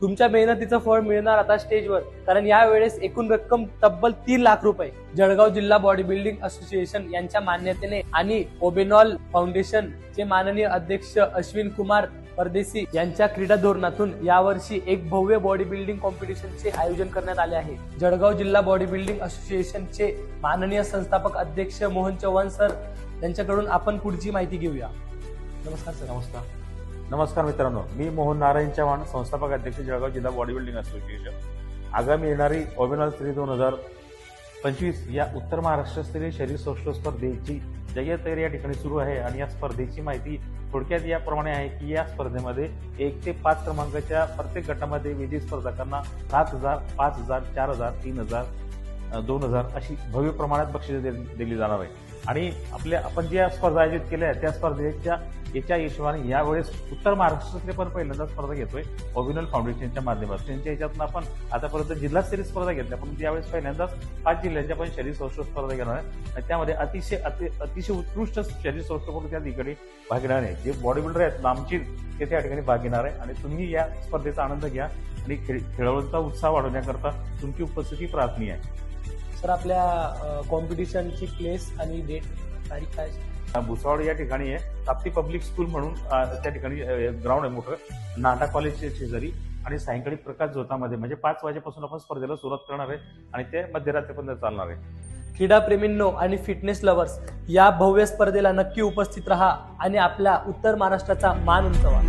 तुमच्या मेहनतीचं फळ मिळणार आता स्टेजवर, कारण यावेळेस एकूण रक्कम तब्बल 3 लाख रुपये जळगाव जिल्हा बॉडी बिल्डिंग असोसिएशन यांच्या मान्यतेने आणि ओबेनॉल फाउंडेशन चे माननीय अध्यक्ष अश्विन कुमार परदेशी यांच्या क्रीडा धोरणातून यावर्षी एक भव्य बॉडी बिल्डिंग कॉम्पिटिशनचे आयोजन करण्यात आले आहे। जळगाव जिल्हा बॉडी बिल्डिंग असोसिएशनचे माननीय संस्थापक अध्यक्ष मोहन चव्हाण सर यांच्याकडून आपण पुढची माहिती घेऊया। नमस्कार सर। नमस्कार मित्रांनो, मी मोहन नारायण चव्हाण, संस्थापक अध्यक्ष जळगाव जिल्हा बॉडी बिल्डिंग असोसिएशन। आगामी येणारी ओबेनॉल 2025 या उत्तर महाराष्ट्रस्तरीय शरीर सौष्ठव स्पर्धेची जय्यत तयारी या ठिकाणी सुरू आहे आणि या स्पर्धेची माहिती थोडक्यात याप्रमाणे आहे की या स्पर्धेमध्ये 1 ते 5 क्रमांकाच्या प्रत्येक गटामध्ये विजेते स्पर्धकांना 7,000, 5,000, 4,000, 3,000, 2,000 अशी भव्य प्रमाणात बक्षिसे दिली जाणार आहे। आणि आपण ज्या स्पर्धा आयोजित केल्या त्या स्पर्धेच्या हिशोबाने यावेळेस उत्तर महाराष्ट्रातले पण पहिल्यांदा स्पर्धा घेतोय ओबेनॉल फाउंडेशनच्या माध्यमातून। त्यांच्या याच्यातून आपण आतापर्यंत जिल्हास्तरीय स्पर्धा घेतल्या, पण यावेळेस पहिल्यांदाच 5 जिल्ह्यांच्या पण शरीर सौष्ठव स्पर्धा घेणार आहे। त्यामध्ये अतिशय उत्कृष्ट शरीर सौष्ठव त्या ठिकाणी भाग घेणार आहे। जे बॉडी बिल्डर आहेत नामचीन ते त्या ठिकाणी भाग घेणार आहे आणि तुम्ही या स्पर्धेचा आनंद घ्या आणि खेळाडूंचा उत्साह वाढवण्याकरता तुमची उपस्थिती प्रार्थनीय आहे। सर, आपल्या कॉम्पिटिशनची प्लेस आणि डेट तारीख काय? भुसावळ या ठिकाणी आहे, ताप्ती पब्लिक स्कूल म्हणून त्या ठिकाणी ग्राउंड आहे मोठं, नाटा कॉलेजच्या शेजारी, आणि सायंकाळी प्रकाश झोतामध्ये म्हणजे 5 वाजेपासून आपण स्पर्धेला सुरुवात करणार आहे आणि ते मध्यरात्रीपर्यंत चालणार आहे। क्रीडाप्रेमींनो आणि फिटनेस लव्हर्स, या भव्य स्पर्धेला नक्की उपस्थित राहा आणि आपल्या उत्तर महाराष्ट्राचा मान उंचावा।